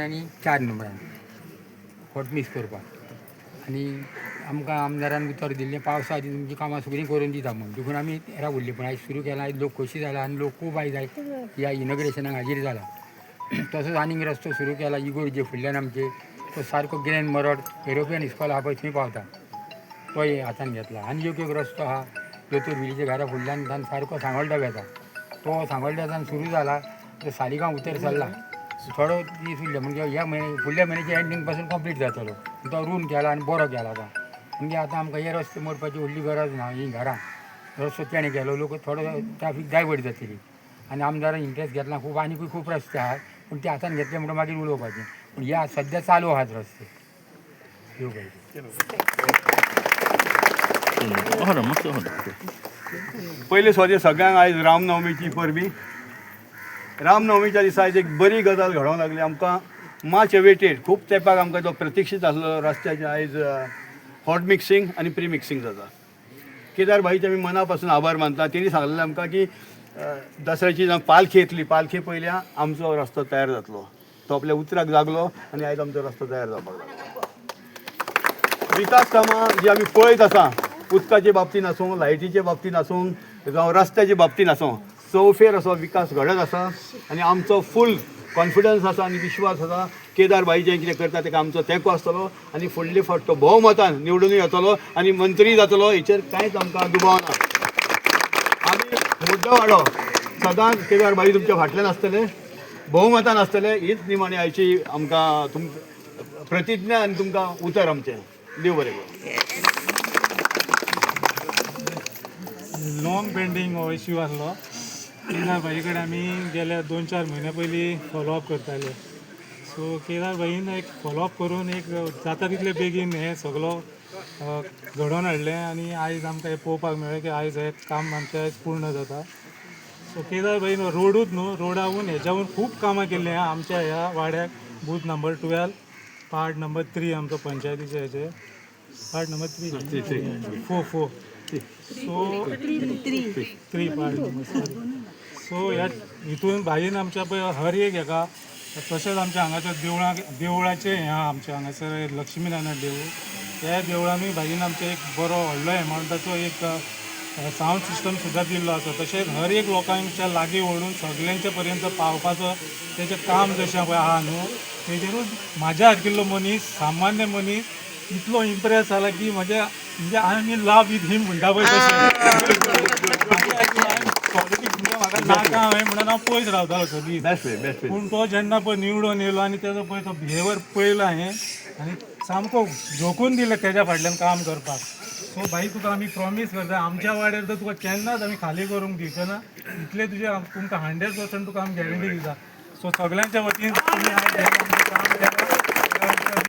आणि 4 नंबरान खोट मिस करपाक आनी आमकां आमदारान उतर दिल्लें पावसा आदी तुमची कामां सगळीं करून दिता म्हूण देखून आमी रावल्लीं पूण आयज सुरू केलां. आयज लोक खोशी जाला आनी लोक खूब आयज ह्या इनॉग्रेशनाक हाजीर जाला. तसोच आनीक रस्तो सुरू केला इगोर्जे जे फुडल्यान आमचे तो सारको ग्रँड मरोड युरोपियन इस्कॉल आहा पळय थंय पावता तोय हातान घेतला. आनी एक रस्तो आहा दोतोर विलीच्या घरा फुडल्यान सारको सांगोळड्याक येता तो सांगोळड्यासान सुरू जाला तो सालिगांव उतर चल्ला. थोडो दीस उरले म्हणजे ह्या फुडल्या म्हयन्याच्या एंडींग पासून कंप्लीट जातलो. तो रूल केला आनी बरो केला आतां म्हणजे आतां आमकां हे रस्ते मोडपाची व्हडली गरज ना. ही घरां रस्तो तेणें केलो लोक थोडो ट्रॅफीक डायवर्ट जातली आनी आमदारान इंट्रस्ट घेतला खूब आनीकूय खूब रस्ते आहात पूण ते हातान घेतले म्हणून मागीर उलोवपाचें पूण ह्या सद्या चालू आहात रस्ते ह्यो पयलीं सोदे सगळ्यांक आयज रामनवमीची परबी. रामनवमीच्या दिसा आयज एक बरी गजाल घडोवंक लागली. आमकां मच वेटेड खूब तेंपाक आमकां तो प्रतीक्षीत आसलो रस्त्याचें आयज हॉट मिक्सिंग आनी प्री मिक्सिंग जाता. केदार भाईचे आमी मना पासून आभार मानता. तेणी सांगलेलें आमकां की दसऱ्याची पालखी येतली पालखे पयल्या आमचो रस्तो तयार जातलो. तो आपल्या उतराक जागलो आनी आयज आमचो रस्तो तयार जावपाक लागलो. विकास कामां जी आमी पळयत आसा उदकाचे बाबतीन आसूं लायटीचे बाबतीन आसूं जावं रस्त्याचे बाबतीन आसूं चौफेर असो विकास घडत आसा आनी आमचो फूल कॉन्फिडन्स आसा आनी विश्वास आसा केदार भाई जें कितें करता ताका आमचो तेंको आसतलो आनी फुडले फावट तो भोवमतान निवडूनय येतलो आनी मंत्री जातलो हेचेर कांयच आमकां दुबाव ना. आमी मुद्दो वाडो सदांच केदार भाई तुमच्या फाटल्यान आसतले भोवमतान आसतले हीच निमाणी आयची आमकां प्रतिज्ञा आनी तुमकां उतर आमचें. देव बरें करूं. लॉंग पेंडींग हो इश्यू आसलो. केदार भाई कडेन आमी गेल्या 2-4 म्हयन्या पयलीं फॉलोअप करताले. सो केदार भाईन एक फॉलोअप करून एक जाता तितले बेगीन हें सगळो घडोवन हाडलें आनी आयज आमकां हें पळोवपाक मेळ्ळें की आयज हें काम आमचें आयज पूर्ण जाता. सो केदार भाईन रोडूच न्हू रोडावून हेज्यावून खूब कामां केल्लीं आमच्या ह्या वाड्याक. बूथ नंबर 12 पार्ट नंबर 3 आमचो पंचायतीचे हेचे part number 4 so 3 part number so ह्या हितून भाईन आमच्या पळय हर एक हेका तशेंच आमच्या हांगासर देवळाचें हें आहा आमच्या हांगासर लक्ष्मीनारायण देवूळ. त्या देवळानूय भाईन आमच्या एक बरो व्हडलो एमावंटाचो एक सावंड सिस्टम सुद्दां दिल्लो आसा. तशेंच हर एक लोकांच्या लागीं व्हरून सगल्यांच्या पर्यंत पावपाचो तेजें काम जशें पळय आहा न्हू तेजेरूच म्हाज्या सारकिल्लो मनीस सामान्य मनीस इतलो इम्प्रेस जाला की म्हणजे आय इन लव विथ हिम म्हणटा पळय तशें म्हाका नाका हांवें म्हणून हांव पयस रावतालो सगळीं. पूण तो जेन्ना पळय निवडून येयलो आनी तेजो पळय तो बिहेवियर पळयलो हांवें आनी सामको झोकून दिलें तेज्या फाटल्यान काम करपाक. सो भाई तुका आमी प्रॉमीस करता आमच्या वाड्यार तर तुका केन्नाच आमी खाली करूंक दिवचो ना. इतले तुमकां 100% तुका आमी गॅरंटी दिता. सो सगळ्यांच्या वतीन तुमी आयज काम केलां